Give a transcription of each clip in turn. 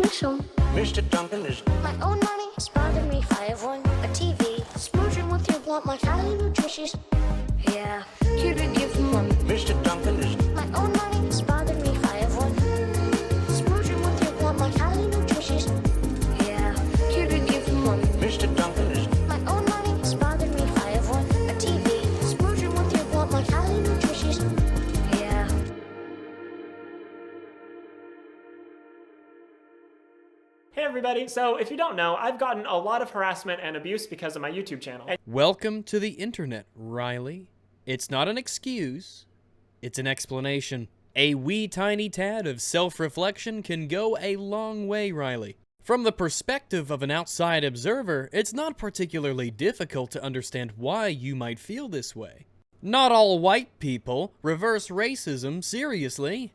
threesome. Mr. Duncan is My own money is bothering me. 5-1, a TV. Smooching with your blunt, my highly nutritious. Yeah, here to give money. Mr. Duncan is My own money is bothering me. 5-1. Smooching with your blunt, my highly nutritious. Yeah, here to give money. Mr. Duncan is My own money is bothering me. 5-1, a TV. Smooching with your blunt, my highly nutritious. Yeah. Hey everybody, so if you don't know, I've gotten a lot of harassment and abuse because of my YouTube channel. Welcome to the internet, Riley. It's not an excuse, it's an explanation. A wee tiny tad of self-reflection can go a long way, Riley. From the perspective of an outside observer, it's not particularly difficult to understand why you might feel this way. Not all white people reverse racism seriously.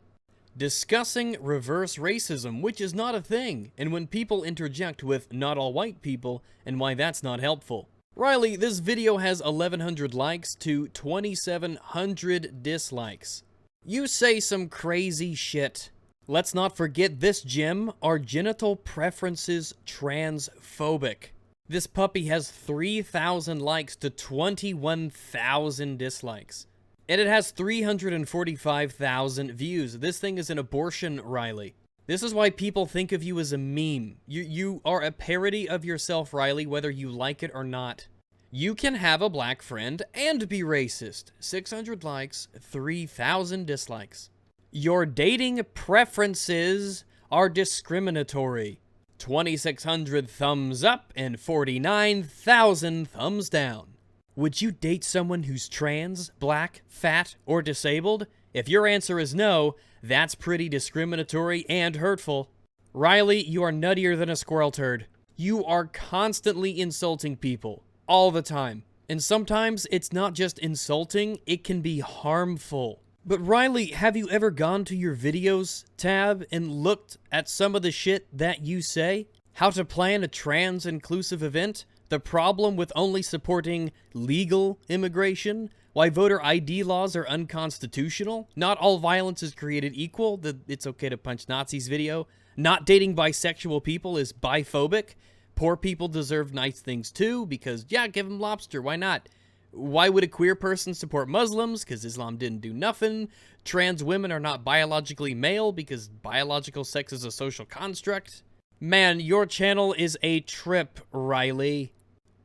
Discussing reverse racism, which is not a thing, and when people interject with not all white people and why that's not helpful. Riley, this video has 1,100 likes to 2,700 dislikes. You say some crazy shit. Let's not forget this gem, are genital preferences transphobic? This puppy has 3,000 likes to 21,000 dislikes. And it has 345,000 views. This thing is an abortion, Riley. This is why people think of you as a meme. You are a parody of yourself, Riley, whether you like it or not. You can have a black friend and be racist. 600 likes, 3,000 dislikes. Your dating preferences are discriminatory. 2,600 thumbs up and 49,000 thumbs down. Would you date someone who's trans, black, fat, or disabled? If your answer is no, that's pretty discriminatory and hurtful. Riley, you are nuttier than a squirrel turd. You are constantly insulting people, all the time. And sometimes it's not just insulting, it can be harmful. But Riley, have you ever gone to your videos tab and looked at some of the shit that you say? How to plan a trans-inclusive event? The problem with only supporting legal immigration? Why voter ID laws are unconstitutional? Not all violence is created equal? The it's okay to punch Nazis video? Not dating bisexual people is biphobic? Poor people deserve nice things too, because yeah, give them lobster, why not? Why would a queer person support Muslims? Because Islam didn't do nothing. Trans women are not biologically male because biological sex is a social construct. Man, your channel is a trip, Riley.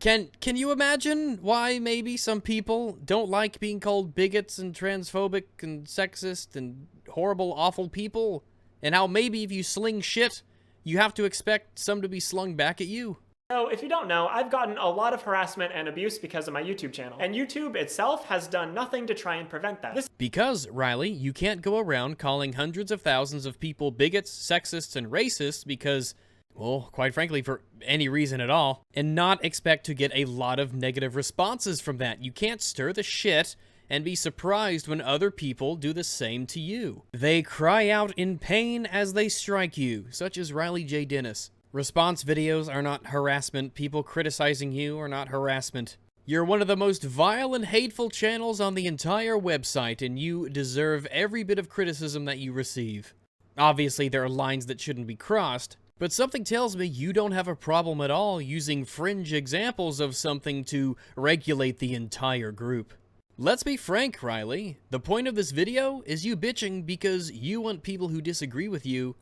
Can you imagine why maybe some people don't like being called bigots and transphobic and sexist and horrible, awful people? And how maybe if you sling shit, you have to expect some to be slung back at you? So if you don't know, I've gotten a lot of harassment and abuse because of my YouTube channel. And YouTube itself has done nothing to try and prevent that. Because, Riley, you can't go around calling hundreds of thousands of people bigots, sexists, and racists because, well, quite frankly, for any reason at all, and not expect to get a lot of negative responses from that. You can't stir the shit and be surprised when other people do the same to you. They cry out in pain as they strike you, such as Riley J. Dennis. Response videos are not harassment. People criticizing you are not harassment. You're one of the most vile and hateful channels on the entire website, and you deserve every bit of criticism that you receive. Obviously, there are lines that shouldn't be crossed, but something tells me you don't have a problem at all using fringe examples of something to regulate the entire group. Let's be frank, Riley. The point of this video is you bitching because you want people who disagree with you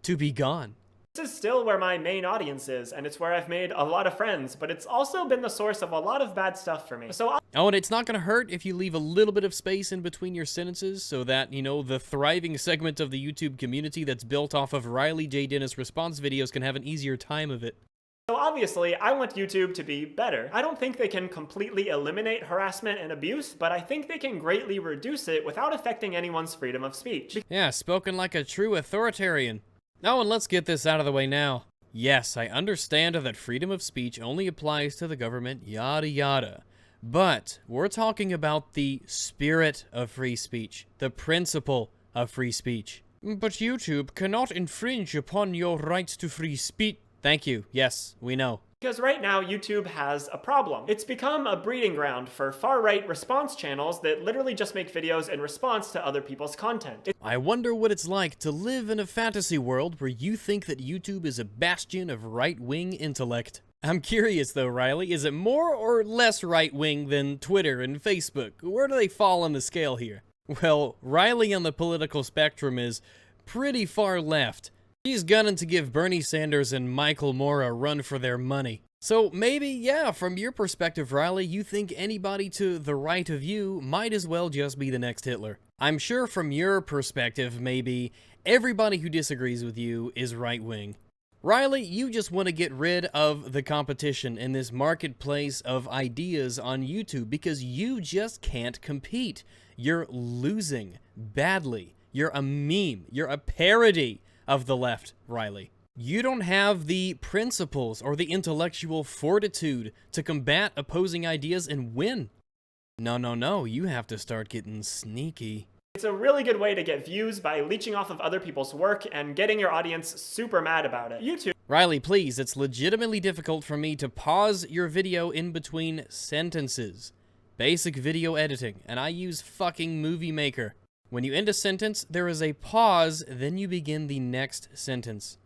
to be gone. This is still where my main audience is, and it's where I've made a lot of friends, but it's also been the source of a lot of bad stuff for me. Oh, and it's not going to hurt if you leave a little bit of space in between your sentences so that, you know, the thriving segment of the YouTube community that's built off of Riley J. Dennis response videos can have an easier time of it. So obviously, I want YouTube to be better. I don't think they can completely eliminate harassment and abuse, but I think they can greatly reduce it without affecting anyone's freedom of speech. Yeah, spoken like a true authoritarian. Oh, and let's get this out of the way now. Yes, I understand that freedom of speech only applies to the government, yada yada. But we're talking about the spirit of free speech, the principle of free speech. But YouTube cannot infringe upon your rights to free speech. Thank you. Yes, we know. Because right now, YouTube has a problem. It's become a breeding ground for far-right response channels that literally just make videos in response to other people's content. I wonder what it's like to live in a fantasy world where you think that YouTube is a bastion of right-wing intellect. I'm curious though, Riley, is it more or less right-wing than Twitter and Facebook? Where do they fall on the scale here? Well, Riley on the political spectrum is pretty far left. He's gunning to give Bernie Sanders and Michael Moore a run for their money. So maybe, yeah, from your perspective, Riley, you think anybody to the right of you might as well just be the next Hitler. I'm sure from your perspective, maybe, everybody who disagrees with you is right-wing. Riley, you just want to get rid of the competition in this marketplace of ideas on YouTube because you just can't compete. You're losing badly. You're a meme. You're a parody of the left, Riley. You don't have the principles or the intellectual fortitude to combat opposing ideas and win. No, you have to start getting sneaky. It's a really good way to get views by leeching off of other people's work and getting your audience super mad about it. YouTube. Riley, please, it's legitimately difficult for me to pause your video in between sentences. Basic video editing, and I use fucking Movie Maker. When you end a sentence, there is a pause, then you begin the next sentence.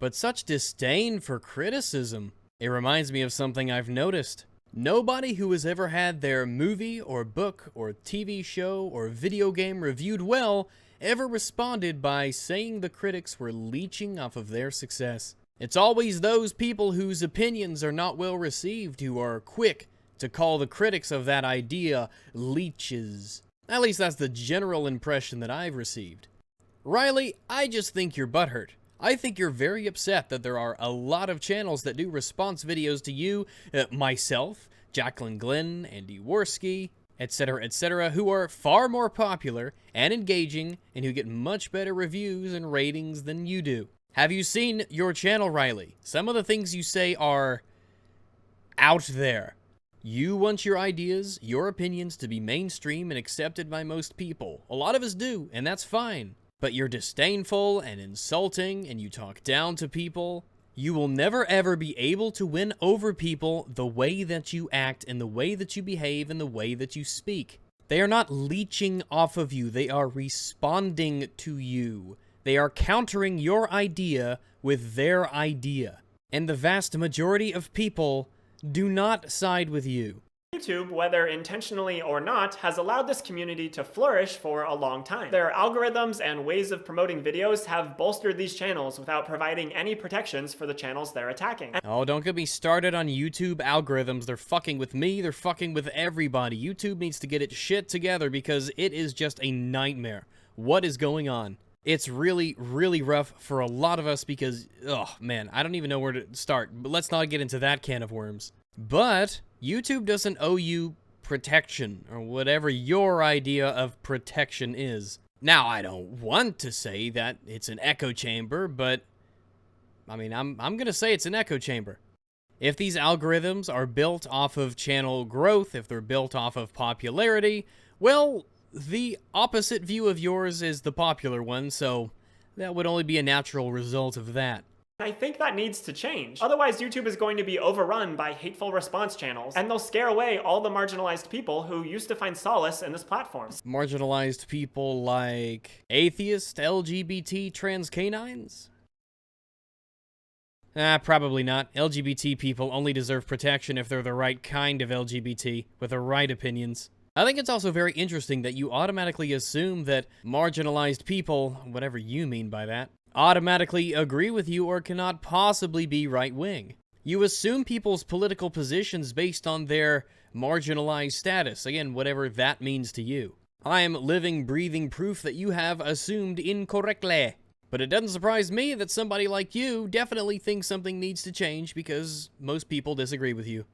But such disdain for criticism. It reminds me of something I've noticed. Nobody who has ever had their movie or book or TV show or video game reviewed well ever responded by saying the critics were leeching off of their success. It's always those people whose opinions are not well received who are quick to call the critics of that idea leeches. At least that's the general impression that I've received. Riley, I just think you're butthurt. I think you're very upset that there are a lot of channels that do response videos to you, myself, Jacqueline Glenn, Andy Worski, etc., who are far more popular and engaging and who get much better reviews and ratings than you do. Have you seen your channel, Riley? Some of the things you say are out there. You want your ideas, your opinions to be mainstream and accepted by most people. A lot of us do, and that's fine. But you're disdainful and insulting, and you talk down to people. You will never ever be able to win over people the way that you act and the way that you behave and the way that you speak. They are not leeching off of you. They are responding to you. They are countering your idea with their idea. And the vast majority of people do not side with you. YouTube, whether intentionally or not, has allowed this community to flourish for a long time. Their algorithms and ways of promoting videos have bolstered these channels without providing any protections for the channels they're attacking. Oh, don't get me started on YouTube algorithms. They're fucking with me, they're fucking with everybody. YouTube needs to get its shit together because it is just a nightmare. What is going on? It's really, really rough for a lot of us because, oh man, I don't even know where to start. But let's not get into that can of worms. But YouTube doesn't owe you protection, or whatever your idea of protection is. Now, I don't want to say that it's an echo chamber, but I mean, I'm gonna say it's an echo chamber. If these algorithms are built off of channel growth, if they're built off of popularity, well, the opposite view of yours is the popular one, so that would only be a natural result of that. I think that needs to change. Otherwise, YouTube is going to be overrun by hateful response channels, and they'll scare away all the marginalized people who used to find solace in this platform. Marginalized people like atheist, LGBT, trans canines? Probably not. LGBT people only deserve protection if they're the right kind of LGBT, with the right opinions. I think it's also very interesting that you automatically assume that marginalized people, whatever you mean by that, automatically agree with you or cannot possibly be right-wing. You assume people's political positions based on their marginalized status, again, whatever that means to you. I am living, breathing proof that you have assumed incorrectly. But it doesn't surprise me that somebody like you definitely thinks something needs to change because most people disagree with you.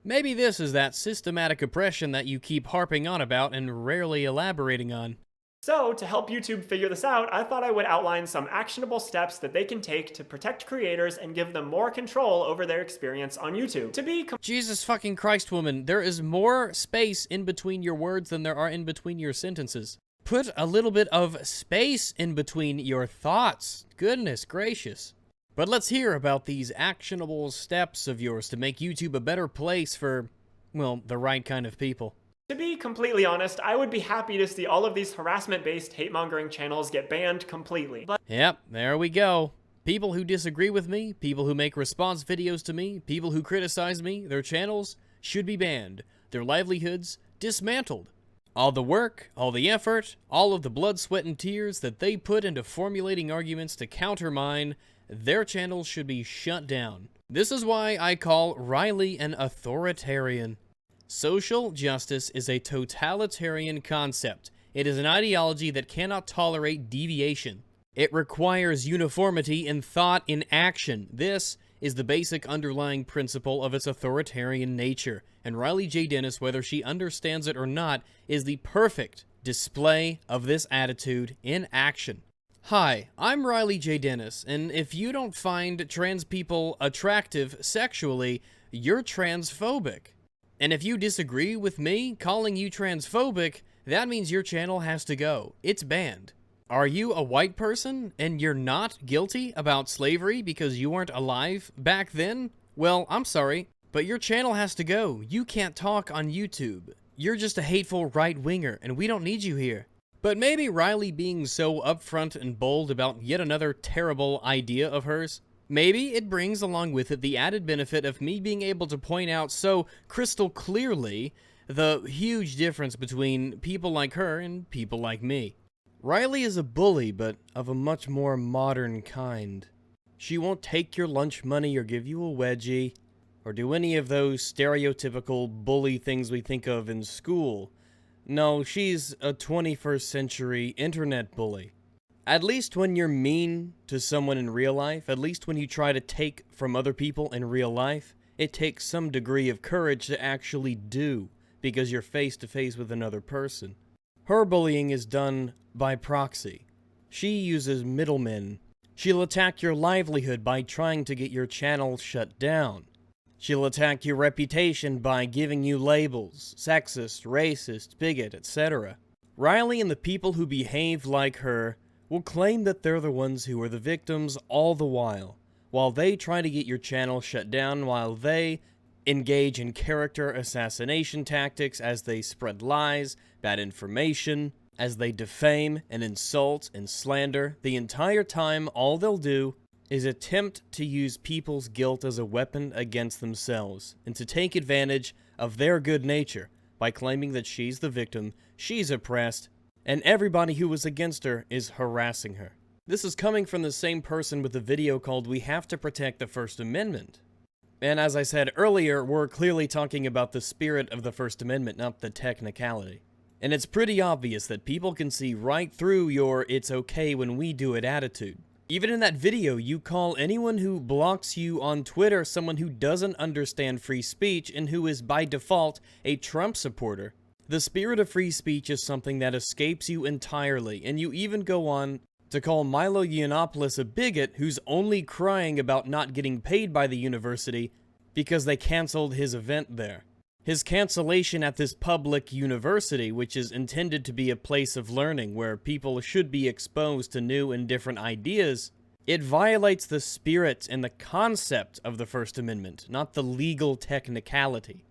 Maybe this is that systematic oppression that you keep harping on about and rarely elaborating on. So, to help YouTube figure this out, I thought I would outline some actionable steps that they can take to protect creators and give them more control over their experience on YouTube. To be Jesus fucking Christ, woman, there is more space in between your words than there are in between your sentences. Put a little bit of space in between your thoughts. Goodness gracious. But let's hear about these actionable steps of yours to make YouTube a better place for, well, the right kind of people. To be completely honest, I would be happy to see all of these harassment-based hate-mongering channels get banned completely. But Yep, there we go. People who disagree with me, people who make response videos to me, people who criticize me, their channels should be banned. Their livelihoods dismantled. All the work, all the effort, all of the blood, sweat, and tears that they put into formulating arguments to counter mine, their channels should be shut down. This is why I call Riley an authoritarian. Social justice is a totalitarian concept. It is an ideology that cannot tolerate deviation. It requires uniformity in thought, in action. This is the basic underlying principle of its authoritarian nature. And Riley J. Dennis, whether she understands it or not, is the perfect display of this attitude in action. Hi, I'm Riley J. Dennis, and if you don't find trans people attractive sexually, you're transphobic. And if you disagree with me calling you transphobic, that means your channel has to go. It's banned. Are you a white person and you're not guilty about slavery because you weren't alive back then? Well, I'm sorry, but your channel has to go. You can't talk on YouTube. You're just a hateful right-winger, and we don't need you here. But maybe Riley being so upfront and bold about yet another terrible idea of hers, maybe it brings along with it the added benefit of me being able to point out so crystal clearly the huge difference between people like her and people like me. Riley is a bully, but of a much more modern kind. She won't take your lunch money or give you a wedgie, or do any of those stereotypical bully things we think of in school. No, she's a 21st century internet bully. At least when you're mean to someone in real life, at least when you try to take from other people in real life, it takes some degree of courage to actually do, because you're face to face with another person. Her bullying is done by proxy. She uses middlemen. She'll attack your livelihood by trying to get your channel shut down. She'll attack your reputation by giving you labels, sexist, racist, bigot, etc. Riley and the people who behave like her will claim that they're the ones who are the victims all the while they try to get your channel shut down, while they engage in character assassination tactics as they spread lies, bad information, as they defame and insult and slander. The entire time, all they'll do is attempt to use people's guilt as a weapon against themselves, and to take advantage of their good nature by claiming that she's the victim, she's oppressed, and everybody who was against her is harassing her. This is coming from the same person with the video called "We Have to Protect the First Amendment." And as I said earlier, we're clearly talking about the spirit of the First Amendment, not the technicality. And it's pretty obvious that people can see right through your "it's okay when we do it" attitude. Even in that video, you call anyone who blocks you on Twitter someone who doesn't understand free speech and who is by default a Trump supporter. The spirit of free speech is something that escapes you entirely, and you even go on to call Milo Yiannopoulos a bigot who's only crying about not getting paid by the university because they canceled his event there. His cancellation at this public university, which is intended to be a place of learning where people should be exposed to new and different ideas, it violates the spirit and the concept of the First Amendment, not the legal technicality.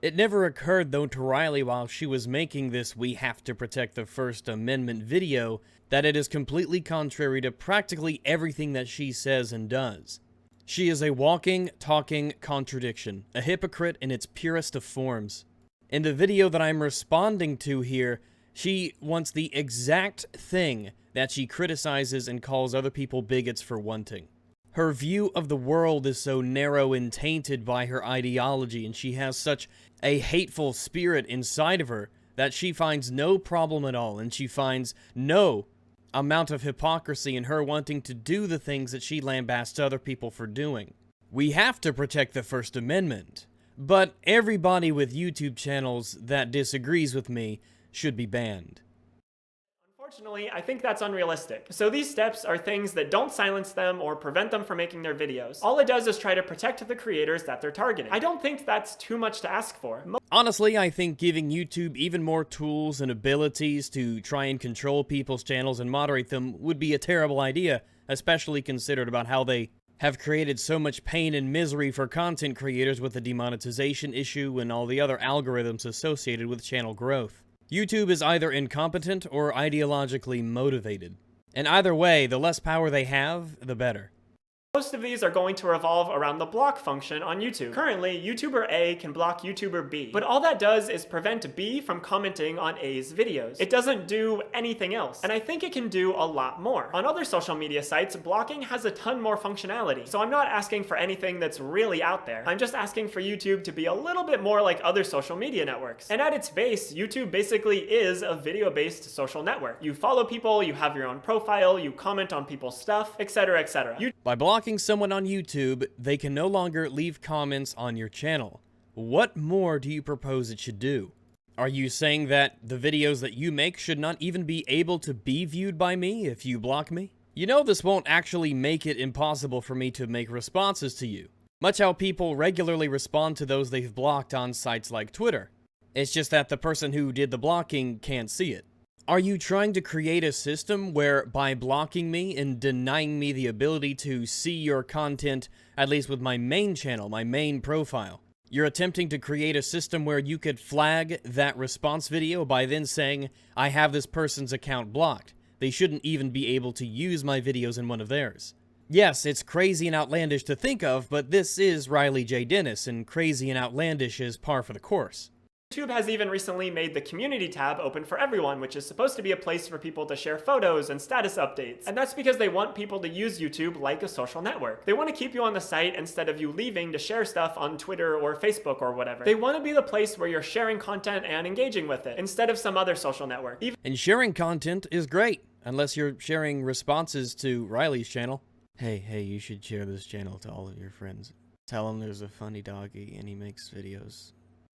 It never occurred, though, to Riley while she was making this "We Have to Protect the First Amendment" video that it is completely contrary to practically everything that she says and does. She is a walking, talking contradiction, a hypocrite in its purest of forms. In the video that I'm responding to here, she wants the exact thing that she criticizes and calls other people bigots for wanting. Her view of the world is so narrow and tainted by her ideology, and she has such a hateful spirit inside of her that she finds no problem at all, and she finds no amount of hypocrisy in her wanting to do the things that she lambasts other people for doing. We have to protect the First Amendment, but everybody with YouTube channels that disagrees with me should be banned. unfortunately, I think that's unrealistic. So these steps are things that don't silence them or prevent them from making their videos. All it does is try to protect the creators that they're targeting. I don't think that's too much to ask for. Honestly, I think giving YouTube even more tools and abilities to try and control people's channels and moderate them would be a terrible idea, especially considered about how they have created so much pain and misery for content creators with the demonetization issue and all the other algorithms associated with channel growth. YouTube is either incompetent or ideologically motivated. And either way, the less power they have, the better. Most of these are going to revolve around the block function on YouTube. Currently, YouTuber A can block YouTuber B, but all that does is prevent B from commenting on A's videos. It doesn't do anything else, and I think it can do a lot more. On other social media sites, blocking has a ton more functionality, so I'm not asking for anything that's really out there. I'm just asking for YouTube to be a little bit more like other social media networks. And at its base, YouTube basically is a video-based social network. You follow people, you have your own profile, you comment on people's stuff, etc., etc. By blocking someone on YouTube, they can no longer leave comments on your channel. What more do you propose it should do? Are you saying that the videos that you make should not even be able to be viewed by me if you block me? You know this won't actually make it impossible for me to make responses to you, much how people regularly respond to those they've blocked on sites like Twitter. It's just that the person who did the blocking can't see it. Are you trying to create a system where, by blocking me and denying me the ability to see your content, at least with my main channel, my main profile, you're attempting to create a system where you could flag that response video by then saying, I have this person's account blocked. They shouldn't even be able to use my videos in one of theirs. Yes, it's crazy and outlandish to think of, but this is Riley J. Dennis, and crazy and outlandish is par for the course. YouTube has even recently made the community tab open for everyone, which is supposed to be a place for people to share photos and status updates. And that's because they want people to use YouTube like a social network. They want to keep you on the site instead of you leaving to share stuff on Twitter or Facebook or whatever. They want to be the place where you're sharing content and engaging with it, instead of some other social network. And sharing content is great, unless you're sharing responses to Riley's channel. Hey, you should share this channel to all of your friends. Tell them there's a funny doggy and he makes videos.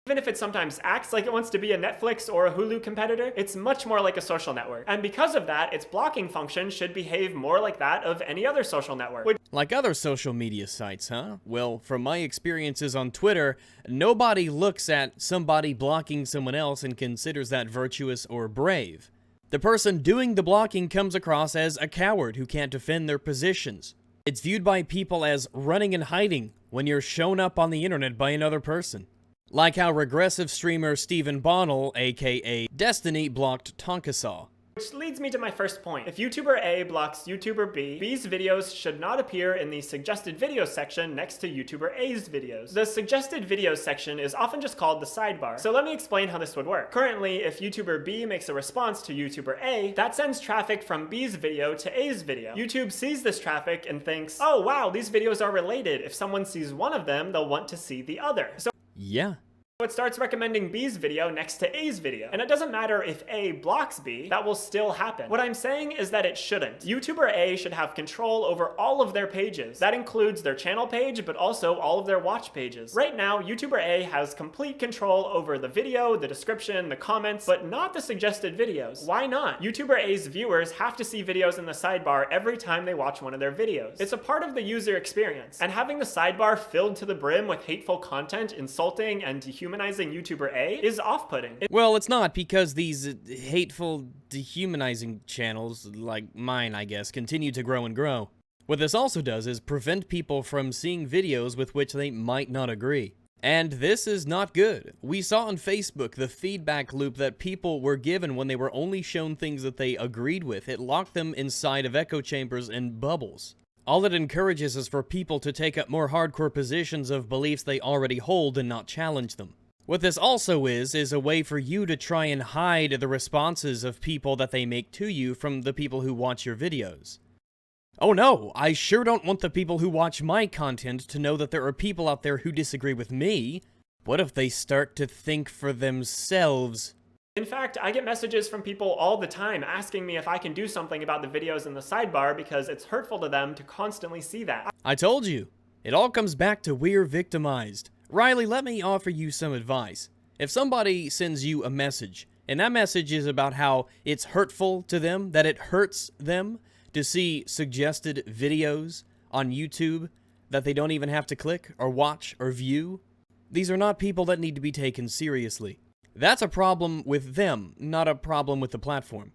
Even if it sometimes acts like it wants to be a Netflix or a Hulu competitor, it's much more like a social network. And because of that, its blocking function should behave more like that of any other social network. Like other social media sites, huh? Well, from my experiences on Twitter, nobody looks at somebody blocking someone else and considers that virtuous or brave. The person doing the blocking comes across as a coward who can't defend their positions. It's viewed by people as running and hiding when you're shown up on the internet by another person. Like how regressive streamer Stephen Bonnell, aka Destiny, blocked Tonkasaw. Which leads me to my first point. If YouTuber A blocks YouTuber B, B's videos should not appear in the suggested videos section next to YouTuber A's videos. The suggested videos section is often just called the sidebar. So let me explain how this would work. Currently, if YouTuber B makes a response to YouTuber A, that sends traffic from B's video to A's video. YouTube sees this traffic and thinks, oh wow, these videos are related. If someone sees one of them, they'll want to see the other. So yeah. it starts recommending B's video next to A's video. And it doesn't matter if A blocks B, that will still happen. What I'm saying is that it shouldn't. YouTuber A should have control over all of their pages. That includes their channel page, but also all of their watch pages. Right now, YouTuber A has complete control over the video, the description, the comments, but not the suggested videos. Why not? YouTuber A's viewers have to see videos in the sidebar every time they watch one of their videos. It's a part of the user experience, and having the sidebar filled to the brim with hateful content, insulting, and dehumanizing YouTuber A is off-putting. Well, it's not, because these hateful, dehumanizing channels, like mine, I guess, continue to grow and grow. What this also does is prevent people from seeing videos with which they might not agree. And this is not good. We saw on Facebook the feedback loop that people were given when they were only shown things that they agreed with. It locked them inside of echo chambers and bubbles. All it encourages is for people to take up more hardcore positions of beliefs they already hold and not challenge them. What this also is a way for you to try and hide the responses of people that they make to you from the people who watch your videos. Oh no, I sure don't want the people who watch my content to know that there are people out there who disagree with me. What if they start to think for themselves? In fact, I get messages from people all the time asking me if I can do something about the videos in the sidebar because it's hurtful to them to constantly see that. I told you. It all comes back to we're victimized. Riley, let me offer you some advice. If somebody sends you a message, and that message is about how it's hurtful to them, that it hurts them to see suggested videos on YouTube that they don't even have to click or watch or view, these are not people that need to be taken seriously. That's a problem with them, not a problem with the platform.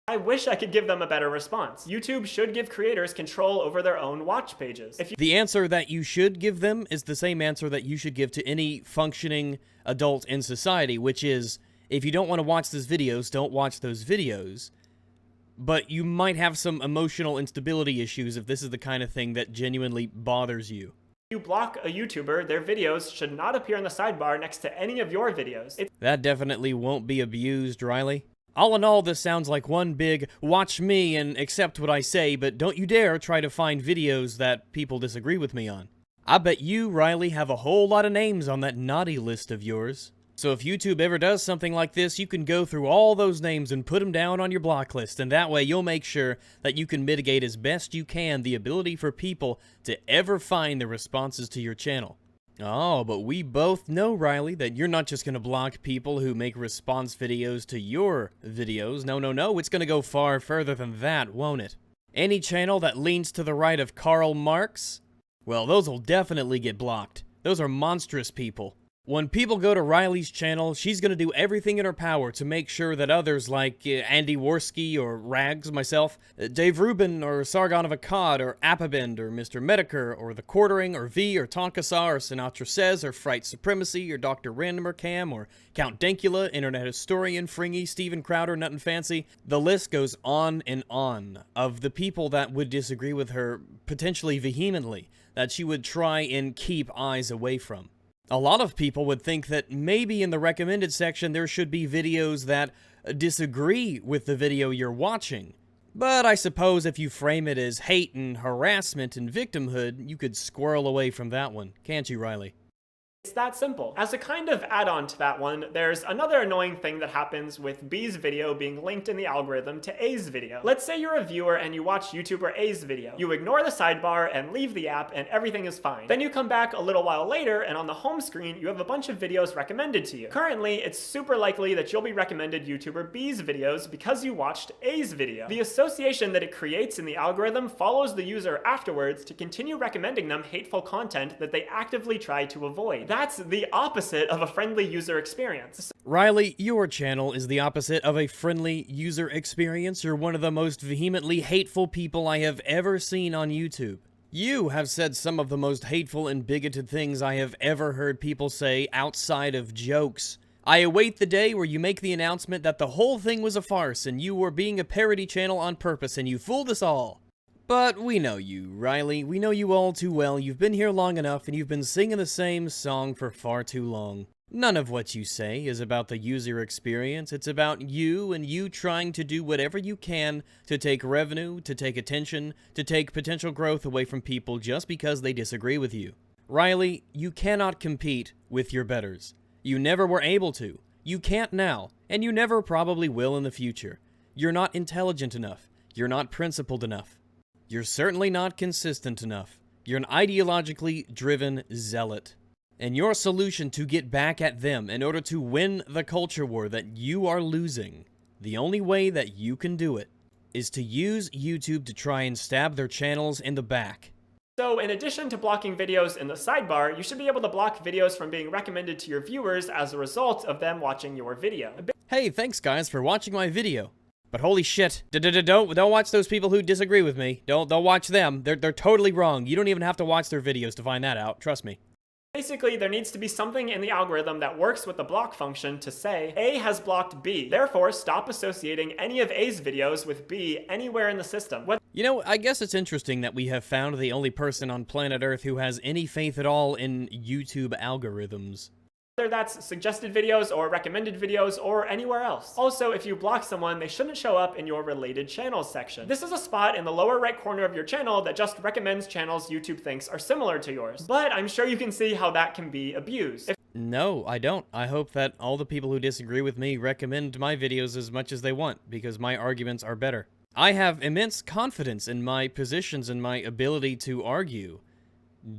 I wish I could give them a better response. YouTube should give creators control over their own watch pages. The answer that you should give them is the same answer that you should give to any functioning adult in society, which is, if you don't want to watch those videos, don't watch those videos. But you might have some emotional instability issues if this is the kind of thing that genuinely bothers you. If you block a YouTuber, their videos should not appear in the sidebar next to any of your videos. That definitely won't be abused, Riley. All in all, this sounds like one big, watch me and accept what I say, but don't you dare try to find videos that people disagree with me on. I bet you, Riley, have a whole lot of names on that naughty list of yours. So if YouTube ever does something like this, you can go through all those names and put them down on your block list, and that way you'll make sure that you can mitigate as best you can the ability for people to ever find the responses to your channel. Oh, but we both know, Riley, that you're not just going to block people who make response videos to your videos. No, it's going to go far further than that, won't it? Any channel that leans to the right of Karl Marx, well, those will definitely get blocked. Those are monstrous people. When people go to Riley's channel, she's going to do everything in her power to make sure that others like Andy Worski or Rags, myself, Dave Rubin or Sargon of Akkad or Appabend or Mr. Medicare or The Quartering or V or Tonkasa or Sinatra Says or Fright Supremacy or Dr. Randomer Cam or Count Dankula, Internet Historian, Fringy, Steven Crowder, Nut and Fancy. The list goes on of the people that would disagree with her potentially vehemently, that she would try and keep eyes away from. A lot of people would think that maybe in the recommended section there should be videos that disagree with the video you're watching. But I suppose if you frame it as hate and harassment and victimhood, you could squirrel away from that one, can't you, Riley? It's that simple. As a kind of add-on to that one, there's another annoying thing that happens with B's video being linked in the algorithm to A's video. Let's say you're a viewer and you watch YouTuber A's video. You ignore the sidebar and leave the app and everything is fine. Then you come back a little while later and on the home screen you have a bunch of videos recommended to you. Currently, it's super likely that you'll be recommended YouTuber B's videos because you watched A's video. The association that it creates in the algorithm follows the user afterwards to continue recommending them hateful content that they actively try to avoid. That's the opposite of a friendly user experience. Riley, your channel is the opposite of a friendly user experience. You're one of the most vehemently hateful people I have ever seen on YouTube. You have said some of the most hateful and bigoted things I have ever heard people say outside of jokes. I await the day where you make the announcement that the whole thing was a farce and you were being a parody channel on purpose and you fooled us all. But we know you, Riley. We know you all too well. You've been here long enough, and you've been singing the same song for far too long. None of what you say is about the user experience. It's about you and you trying to do whatever you can to take revenue, to take attention, to take potential growth away from people just because they disagree with you. Riley, you cannot compete with your betters. You never were able to. You can't now, and you never probably will in the future. You're not intelligent enough. You're not principled enough. You're certainly not consistent enough. You're an ideologically driven zealot. And your solution to get back at them in order to win the culture war that you are losing, the only way that you can do it, is to use YouTube to try and stab their channels in the back. So in addition to blocking videos in the sidebar, you should be able to block videos from being recommended to your viewers as a result of them watching your video. Hey, thanks guys for watching my video. But holy shit, don't watch those people who disagree with me. Don't watch them. They're totally wrong. You don't even have to watch their videos to find that out. Trust me. Basically, there needs to be something in the algorithm that works with the block function to say, A has blocked B. Therefore, stop associating any of A's videos with B anywhere in the system. You know, I guess it's interesting that we have found the only person on planet Earth who has any faith at all in YouTube algorithms. Whether that's suggested videos or recommended videos or anywhere else. Also, if you block someone, they shouldn't show up in your related channels section. This is a spot in the lower right corner of your channel that just recommends channels YouTube thinks are similar to yours. But I'm sure you can see how that can be abused. No, I don't. I hope that all the people who disagree with me recommend my videos as much as they want, because my arguments are better. I have immense confidence in my positions and my ability to argue.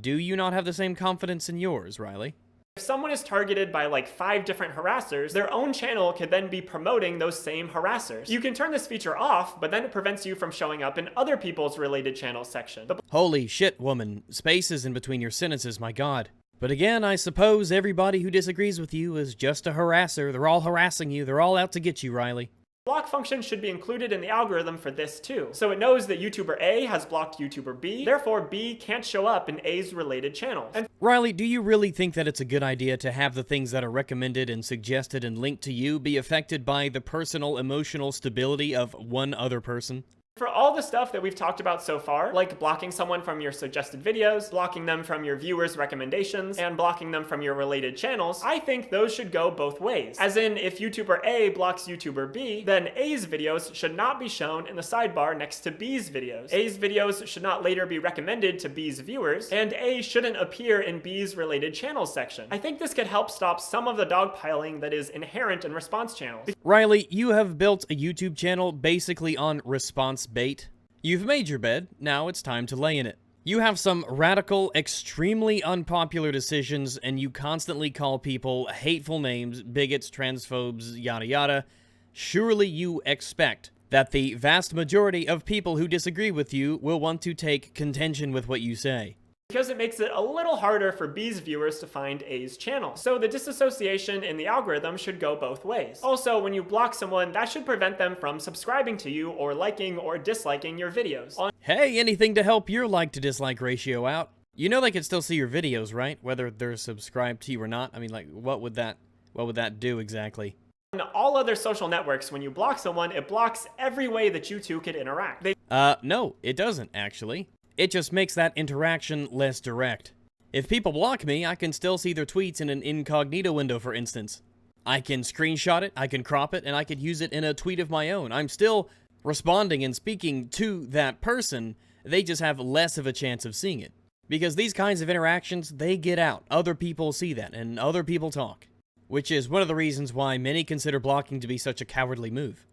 Do you not have the same confidence in yours, Riley? If someone is targeted by like 5 different harassers, their own channel could then be promoting those same harassers. You can turn this feature off, but then it prevents you from showing up in other people's related channels section. Holy shit, woman. Spaces in between your sentences, my god. But again, I suppose everybody who disagrees with you is just a harasser. They're all harassing you. They're all out to get you, Riley. Block function should be included in the algorithm for this too, so it knows that YouTuber A has blocked YouTuber B, therefore B can't show up in A's related channels. And Riley, do you really think that it's a good idea to have the things that are recommended and suggested and linked to you be affected by the personal emotional stability of one other person? for all the stuff that we've talked about so far, like blocking someone from your suggested videos, blocking them from your viewers' recommendations, and blocking them from your related channels, I think those should go both ways. As in, if YouTuber A blocks YouTuber B, then A's videos should not be shown in the sidebar next to B's videos. A's videos should not later be recommended to B's viewers, and A shouldn't appear in B's related channels section. I think this could help stop some of the dogpiling that is inherent in response channels. Riley, you have built a YouTube channel basically on response bait. You've made your bed, now it's time to lay in it. You have some radical, extremely unpopular decisions, and you constantly call people hateful names, bigots, transphobes, yada yada. Surely you expect that the vast majority of people who disagree with you will want to take contention with what you say. Because it makes it a little harder for B's viewers to find A's channel. So the disassociation in the algorithm should go both ways. Also, when you block someone, that should prevent them from subscribing to you or liking or disliking your videos. Hey, anything to help your like to dislike ratio out. You know they can still see your videos, right? Whether they're subscribed to you or not. I mean, like, what would that do exactly? On all other social networks, when you block someone, it blocks every way that you two could interact. No, it doesn't, actually. It just makes that interaction less direct. If people block me, I can still see their tweets in an incognito window, for instance. I can screenshot it, I can crop it, and I could use it in a tweet of my own. I'm still responding and speaking to that person, they just have less of a chance of seeing it. Because these kinds of interactions, they get out. Other people see that, and other people talk. Which is one of the reasons why many consider blocking to be such a cowardly move.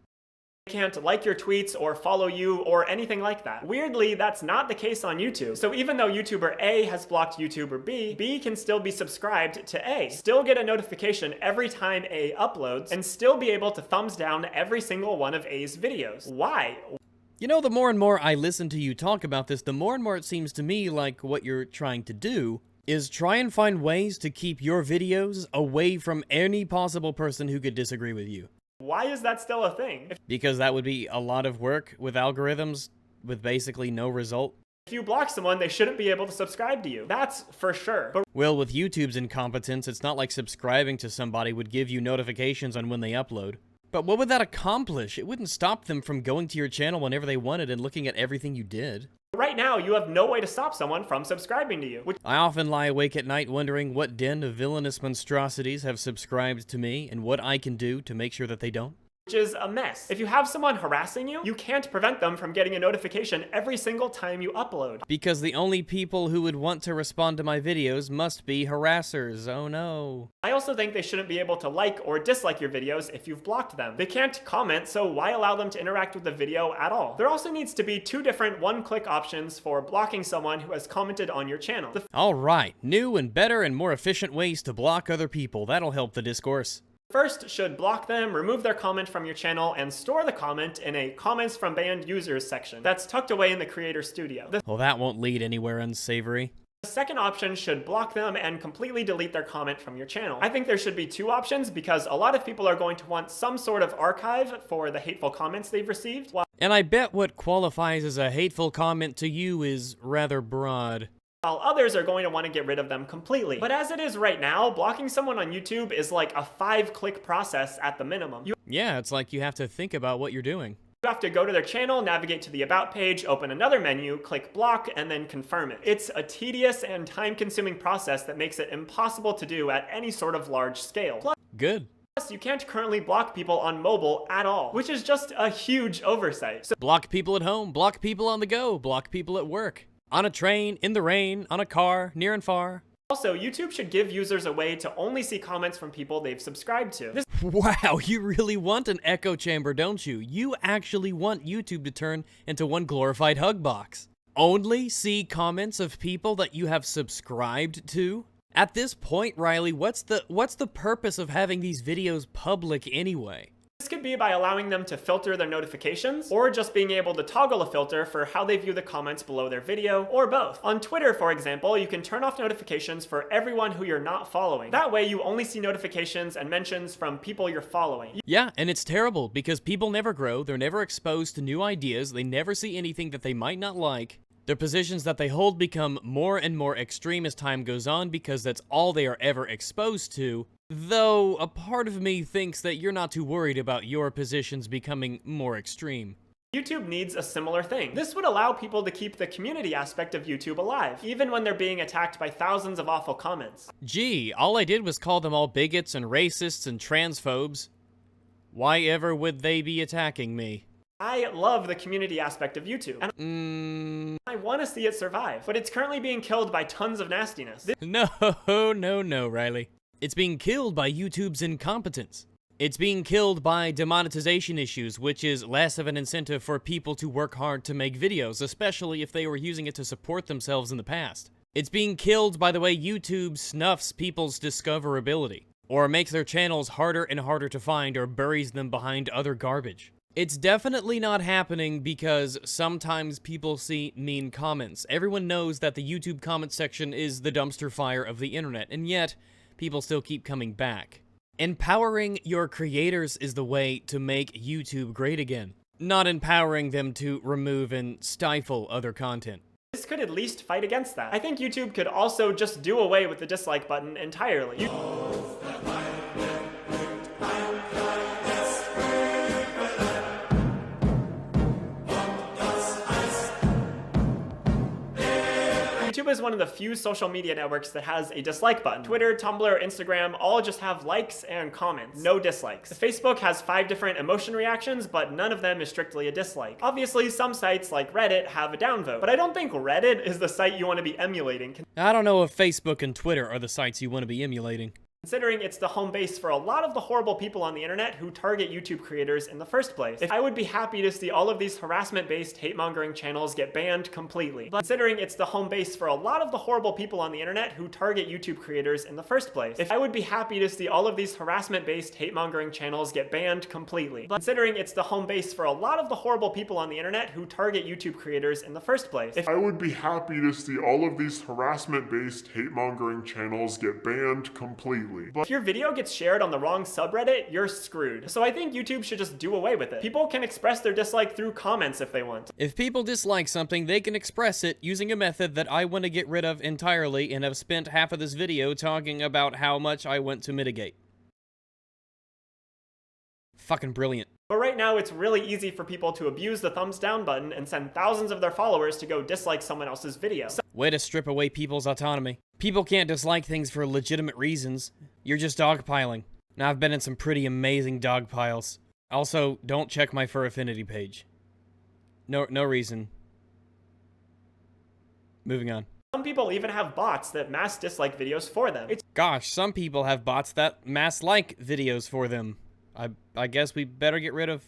Can't like your tweets or follow you or anything like that. Weirdly, that's not the case on YouTube. So even though YouTuber A has blocked YouTuber B, B can still be subscribed to A, still get a notification every time A uploads, and still be able to thumbs down every single one of A's videos. Why? You know, the more and more I listen to you talk about this, the more and more it seems to me like what you're trying to do is try and find ways to keep your videos away from any possible person who could disagree with you. Why is that still a thing? Because that would be a lot of work with algorithms with basically no result. If you block someone, they shouldn't be able to subscribe to you. That's for sure. But well, with YouTube's incompetence, it's not like subscribing to somebody would give you notifications on when they upload. But what would that accomplish? It wouldn't stop them from going to your channel whenever they wanted and looking at everything you did. right now, you have no way to stop someone from subscribing to you. I often lie awake at night wondering what den of villainous monstrosities have subscribed to me and what I can do to make sure that they don't. Which is a mess. If you have someone harassing you, you can't prevent them from getting a notification every single time you upload. Because the only people who would want to respond to my videos must be harassers. Oh no. I also think they shouldn't be able to like or dislike your videos if you've blocked them. They can't comment, so why allow them to interact with the video at all? There also needs to be 2 different one-click options for blocking someone who has commented on your channel. Alright, new and better and more efficient ways to block other people. That'll help the discourse. First should block them, remove their comment from your channel, and store the comment in a comments from banned users section that's tucked away in the creator studio. Well, that won't lead anywhere unsavory. The second option should block them and completely delete their comment from your channel. I think there should be 2 options because a lot of people are going to want some sort of archive for the hateful comments they've received. And I bet what qualifies as a hateful comment to you is rather broad. While others are going to want to get rid of them completely. But as it is right now, blocking someone on YouTube is like a 5-click process at the minimum. Yeah, it's like you have to think about what you're doing. You have to go to their channel, navigate to the About page, open another menu, click block, and then confirm it. It's a tedious and time-consuming process that makes it impossible to do at any sort of large scale. Good. Plus, you can't currently block people on mobile at all, which is just a huge oversight. So block people at home, block people on the go, block people at work. On a train, in the rain, on a car, near and far. Also, YouTube should give users a way to only see comments from people they've subscribed to. Wow, you really want an echo chamber, don't you? You actually want YouTube to turn into one glorified hug box. Only see comments of people that you have subscribed to? At this point, Riley, what's the purpose of having these videos public anyway? This This could be by allowing them to filter their notifications, or just being able to toggle a filter for how they view the comments below their video, or both. On Twitter, for example, you can turn off notifications for everyone who you're not following. That way you only see notifications and mentions from people you're following. Yeah, and it's terrible because people never grow, they're never exposed to new ideas, they never see anything that they might not like. Their positions that they hold become more and more extreme as time goes on because that's all they are ever exposed to. Though, a part of me thinks that you're not too worried about your positions becoming more extreme. YouTube needs a similar thing. This would allow people to keep the community aspect of YouTube alive, even when they're being attacked by thousands of awful comments. Gee, all I did was call them all bigots and racists and transphobes. Why ever would they be attacking me? I love the community aspect of YouTube, and I want to see it survive, but it's currently being killed by tons of nastiness. No, Riley. It's being killed by YouTube's incompetence. It's being killed by demonetization issues, which is less of an incentive for people to work hard to make videos, especially if they were using it to support themselves in the past. It's being killed by the way YouTube snuffs people's discoverability, or makes their channels harder and harder to find, or buries them behind other garbage. It's definitely not happening because sometimes people see mean comments. Everyone knows that the YouTube comment section is the dumpster fire of the internet, and yet, people still keep coming back. Empowering your creators is the way to make YouTube great again, not empowering them to remove and stifle other content. This could at least fight against that. I think YouTube could also just do away with the dislike button entirely. YouTube is one of the few social media networks that has a dislike button. Twitter, Tumblr, Instagram all just have likes and comments, no dislikes. Facebook has 5 different emotion reactions, but none of them is strictly a dislike. Obviously, some sites like Reddit have a downvote, but I don't think Reddit is the site you want to be emulating. I don't know if Facebook and Twitter are the sites you want to be emulating, Considering it's the home base for a lot of the horrible people on the internet who target YouTube creators in the first place. I would be happy to see all of these harassment-based hate-mongering channels get banned completely. But considering it's the home base for a lot of the horrible people on the internet who target YouTube creators in the first place. I would be happy to see all of these harassment-based hate-mongering channels get banned completely. But considering it's the home base for a lot of the horrible people on the internet who target YouTube creators in the first place. I would be happy to see all of these harassment-based hate-mongering channels get banned completely. But if your video gets shared on the wrong subreddit, you're screwed. So I think YouTube should just do away with it. People can express their dislike through comments if they want. If people dislike something, they can express it using a method that I want to get rid of entirely and have spent half of this video talking about how much I want to mitigate. Fucking brilliant. But right now, it's really easy for people to abuse the thumbs down button and send thousands of their followers to go dislike someone else's video. Way to strip away people's autonomy. People can't dislike things for legitimate reasons. You're just dogpiling. Now, I've been in some pretty amazing dogpiles. Also, don't check my Fur Affinity page. No reason. Moving on. Some people even have bots that mass dislike videos for them. Gosh, some people have bots that mass like videos for them. I guess we better get rid of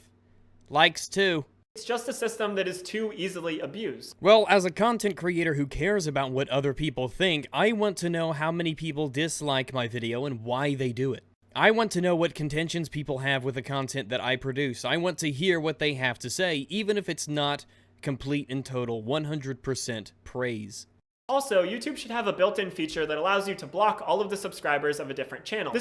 likes too. It's just a system that is too easily abused. Well, as a content creator who cares about what other people think, I want to know how many people dislike my video and why they do it. I want to know what contentions people have with the content that I produce. I want to hear what they have to say, even if it's not complete and total 100% praise. Also, YouTube should have a built-in feature that allows you to block all of the subscribers of a different channel.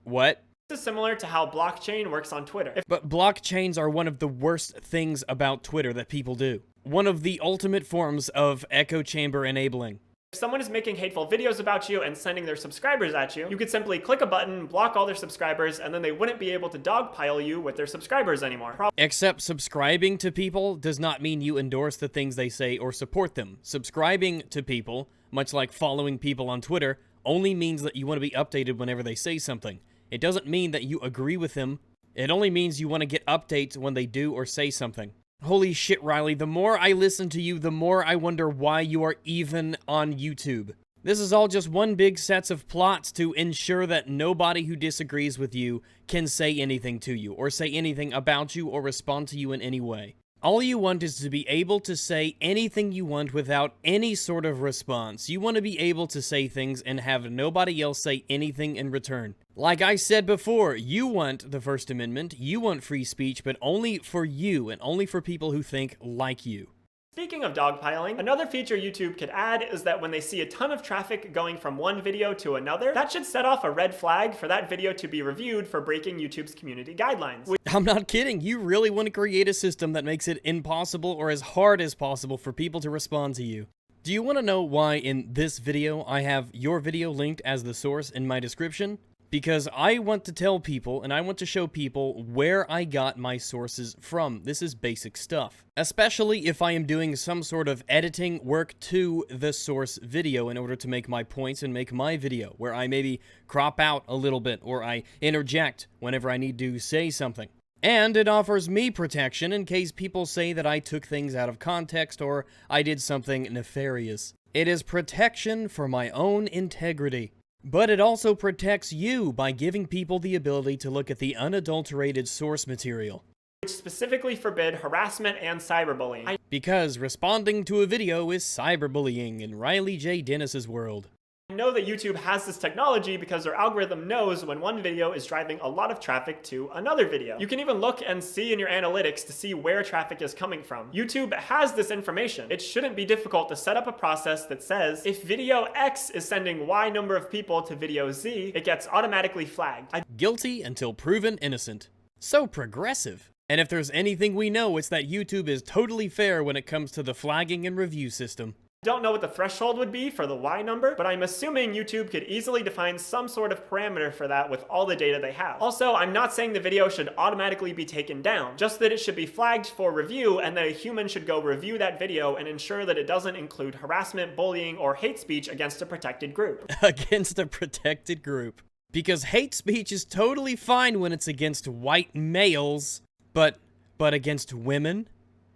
What? This is similar to how blockchain works on Twitter. But blockchains are one of the worst things about Twitter that people do. One of the ultimate forms of echo chamber enabling. If someone is making hateful videos about you and sending their subscribers at you, you could simply click a button, block all their subscribers, and then they wouldn't be able to dogpile you with their subscribers anymore. Except subscribing to people does not mean you endorse the things they say or support them. Subscribing to people, much like following people on Twitter, only means that you want to be updated whenever they say something. It doesn't mean that you agree with them. It only means you want to get updates when they do or say something. Holy shit, Riley, the more I listen to you, the more I wonder why you are even on YouTube. This is all just one big set of plots to ensure that nobody who disagrees with you can say anything to you, or say anything about you, or respond to you in any way. All you want is to be able to say anything you want without any sort of response. You want to be able to say things and have nobody else say anything in return. Like I said before, you want the First Amendment, you want free speech, but only for you and only for people who think like you. Speaking of dogpiling, another feature YouTube could add is that when they see a ton of traffic going from one video to another, that should set off a red flag for that video to be reviewed for breaking YouTube's community guidelines. I'm not kidding, you really want to create a system that makes it impossible or as hard as possible for people to respond to you. Do you want to know why in this video I have your video linked as the source in my description? Because I want to tell people and I want to show people where I got my sources from. This is basic stuff. Especially if I am doing some sort of editing work to the source video in order to make my points and make my video, where I maybe crop out a little bit or I interject whenever I need to say something. And it offers me protection in case people say that I took things out of context or I did something nefarious. It is protection for my own integrity. But it also protects you by giving people the ability to look at the unadulterated source material. Which specifically forbid harassment and cyberbullying. Because responding to a video is cyberbullying in Riley J. Dennis's world. I know that YouTube has this technology because their algorithm knows when one video is driving a lot of traffic to another video. You can even look and see in your analytics to see where traffic is coming from. YouTube has this information. It shouldn't be difficult to set up a process that says if video X is sending Y number of people to video Z, it gets automatically flagged. Guilty until proven innocent. So progressive. And if there's anything we know, it's that YouTube is totally fair when it comes to the flagging and review system. Don't know what the threshold would be for the Y number, but I'm assuming YouTube could easily define some sort of parameter for that with all the data they have. Also, I'm not saying the video should automatically be taken down, just that it should be flagged for review and that a human should go review that video and ensure that it doesn't include harassment, bullying, or hate speech against a protected group. Against a protected group. Because hate speech is totally fine when it's against white males, but against women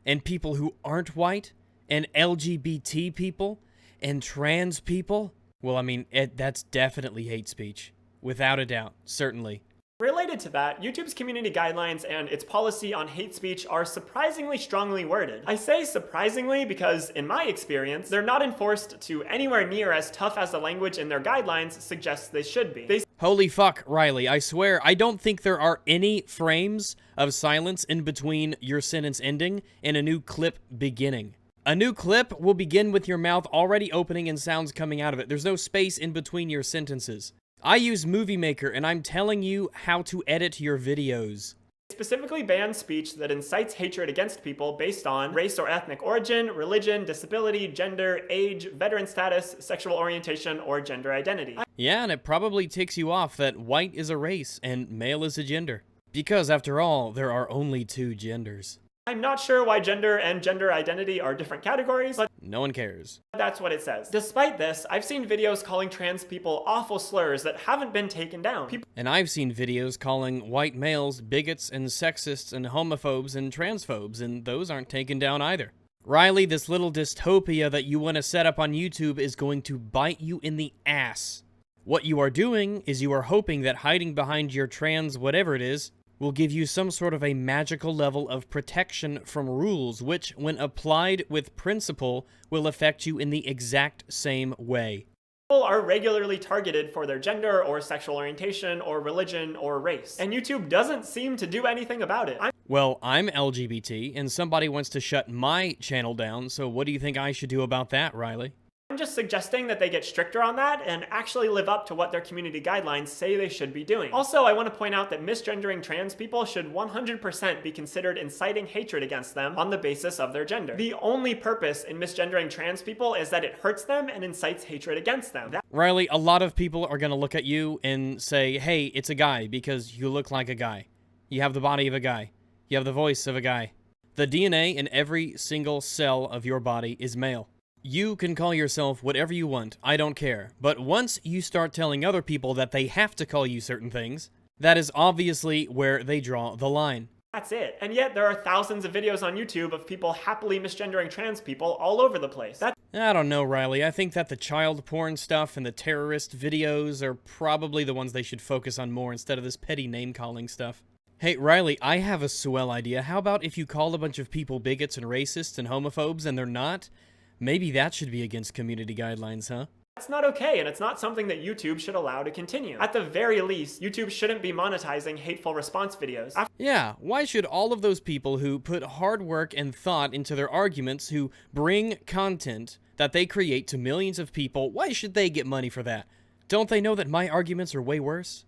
and people who aren't white? And LGBT people, and trans people? Well, I mean, that's definitely hate speech. Without a doubt, certainly. Related to that, YouTube's community guidelines and its policy on hate speech are surprisingly strongly worded. I say surprisingly because, in my experience, they're not enforced to anywhere near as tough as the language in their guidelines suggests they should be. Holy fuck, Riley, I swear, I don't think there are any frames of silence in between your sentence ending and a new clip beginning. A new clip will begin with your mouth already opening and sounds coming out of it. There's no space in between your sentences. I use Movie Maker, and I'm telling you how to edit your videos. It specifically bans speech that incites hatred against people based on race or ethnic origin, religion, disability, gender, age, veteran status, sexual orientation, or gender identity. Yeah, and it probably ticks you off that white is a race and male is a gender. Because, after all, there are only two genders. I'm not sure why gender and gender identity are different categories, but no one cares. That's what it says. Despite this, I've seen videos calling trans people awful slurs that haven't been taken down. And I've seen videos calling white males bigots and sexists and homophobes and transphobes, and those aren't taken down either. Riley, this little dystopia that you want to set up on YouTube is going to bite you in the ass. What you are doing is you are hoping that hiding behind your trans whatever it is will give you some sort of a magical level of protection from rules, which, when applied with principle, will affect you in the exact same way. People are regularly targeted for their gender or sexual orientation or religion or race, and YouTube doesn't seem to do anything about it. Well, I'm LGBT, and somebody wants to shut my channel down, so what do you think I should do about that, Riley? I'm just suggesting that they get stricter on that and actually live up to what their community guidelines say they should be doing. Also, I want to point out that misgendering trans people should 100% be considered inciting hatred against them on the basis of their gender. The only purpose in misgendering trans people is that it hurts them and incites hatred against them. Riley, a lot of people are going to look at you and say, hey, it's a guy because you look like a guy. You have the body of a guy. You have the voice of a guy. The DNA in every single cell of your body is male. You can call yourself whatever you want, I don't care. But once you start telling other people that they have to call you certain things, that is obviously where they draw the line. That's it. And yet there are thousands of videos on YouTube of people happily misgendering trans people all over the place. I don't know, Riley. I think that the child porn stuff and the terrorist videos are probably the ones they should focus on more instead of this petty name-calling stuff. Hey, Riley, I have a swell idea. How about if you call a bunch of people bigots and racists and homophobes and they're not? Maybe that should be against community guidelines, huh? That's not okay, and it's not something that YouTube should allow to continue. At the very least, YouTube shouldn't be monetizing hateful response videos. Yeah, why should all of those people who put hard work and thought into their arguments, who bring content that they create to millions of people, why should they get money for that? Don't they know that my arguments are way worse?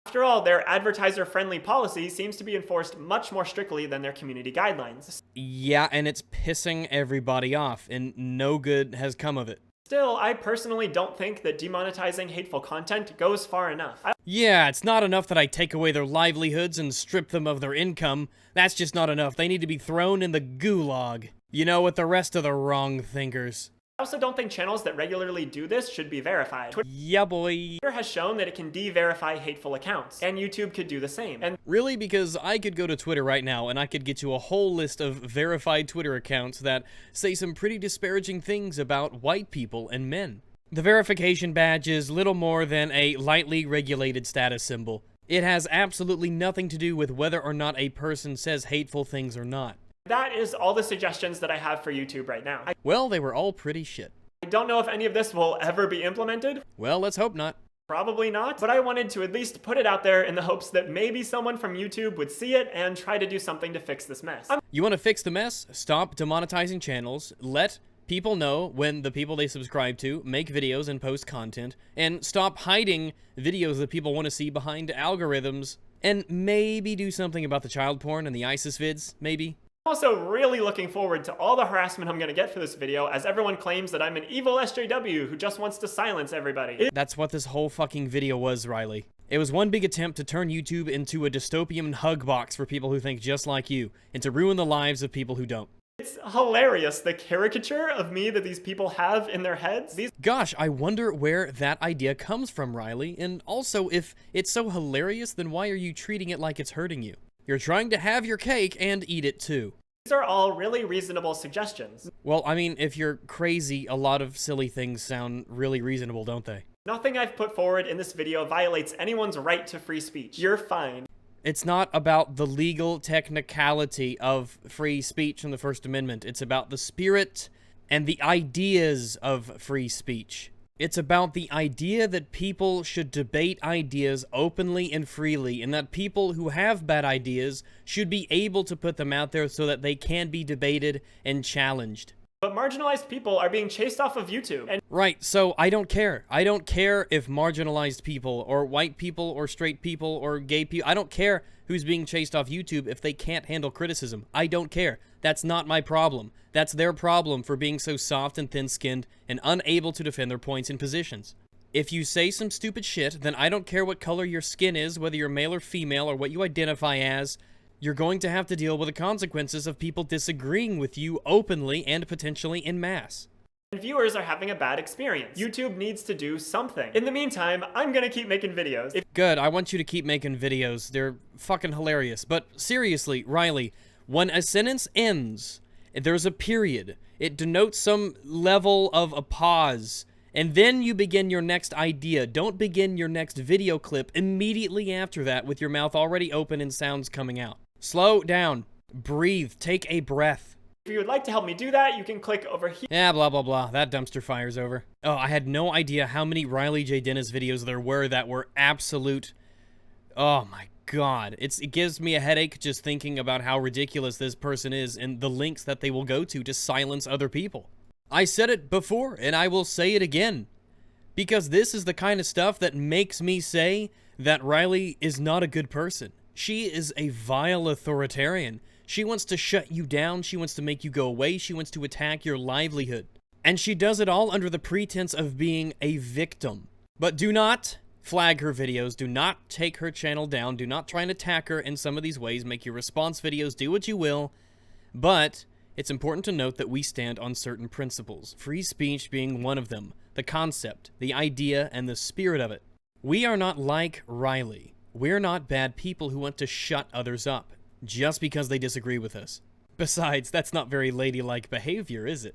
After all, their advertiser-friendly policy seems to be enforced much more strictly than their community guidelines. Yeah, and it's pissing everybody off, and no good has come of it. Still, I personally don't think that demonetizing hateful content goes far enough. Yeah, it's not enough that I take away their livelihoods and strip them of their income. That's just not enough. They need to be thrown in the gulag. You know, with the rest of the wrong thinkers. I also don't think channels that regularly do this should be verified. Yeah, boy. Twitter has shown that it can de-verify hateful accounts, and YouTube could do the same. And Really? Because I could go to Twitter right now and I could get you a whole list of verified Twitter accounts that say some pretty disparaging things about white people and men. The verification badge is little more than a lightly regulated status symbol. It has absolutely nothing to do with whether or not a person says hateful things or not. that is all the suggestions that I have for YouTube right now. Well, they were all pretty shit. I don't know if any of this will ever be implemented. Well, let's hope not. Probably not, but I wanted to at least put it out there in the hopes that maybe someone from YouTube would see it and try to do something to fix this mess. You want to fix the mess? Stop demonetizing channels, let people know when the people they subscribe to make videos and post content, and stop hiding videos that people want to see behind algorithms, and maybe do something about the child porn and the ISIS vids, maybe? I'm also really looking forward to all the harassment I'm going to get for this video, as everyone claims that I'm an evil SJW who just wants to silence everybody. That's what this whole fucking video was, Riley. It was one big attempt to turn YouTube into a dystopian hug box for people who think just like you, and to ruin the lives of people who don't. It's hilarious, the caricature of me that these people have in their heads. Gosh, I wonder where that idea comes from, Riley, and also, if it's so hilarious, then why are you treating it like it's hurting you? You're trying to have your cake and eat it too. These are all really reasonable suggestions. Well, I mean, if you're crazy, a lot of silly things sound really reasonable, don't they? Nothing I've put forward in this video violates anyone's right to free speech. You're fine. It's not about the legal technicality of free speech in the First Amendment. It's about the spirit and the ideas of free speech. It's about the idea that people should debate ideas openly and freely, and that people who have bad ideas should be able to put them out there so that they can be debated and challenged. But marginalized people are being chased off of YouTube, and Right, so I don't care. I don't care if marginalized people, or white people, or straight people, or gay people, I don't care who's being chased off YouTube if they can't handle criticism. I don't care. That's not my problem. That's their problem for being so soft and thin-skinned and unable to defend their points and positions. If you say some stupid shit, then I don't care what color your skin is, whether you're male or female, or what you identify as. You're going to have to deal with the consequences of people disagreeing with you openly and potentially en masse. viewers are having a bad experience. YouTube needs to do something. In the meantime, I'm gonna keep making videos. Good, I want you to keep making videos. They're fucking hilarious. But seriously, Riley, when a sentence ends, there's a period. It denotes some level of a pause. And then you begin your next idea. Don't begin your next video clip immediately after that with your mouth already open and sounds coming out. Slow down. Breathe. Take a breath. If you would like to help me do that, you can click over here. Yeah, blah, blah, blah. That dumpster fire's over. Oh, I had no idea how many Riley J. Dennis videos there were that were absolute... Oh my god. It gives me a headache just thinking about how ridiculous this person is and the links that they will go to silence other people. I said it before, and I will say it again. Because this is the kind of stuff that makes me say that Riley is not a good person. She is a vile authoritarian. She wants to shut you down, she wants to make you go away, she wants to attack your livelihood. And she does it all under the pretense of being a victim. But do not flag her videos, do not take her channel down, do not try and attack her in some of these ways, make your response videos, do what you will. But it's important to note that we stand on certain principles, free speech being one of them, the concept, the idea, and the spirit of it. We are not like Riley. We're not bad people who want to shut others up just because they disagree with us. Besides, that's not very ladylike behavior, is it?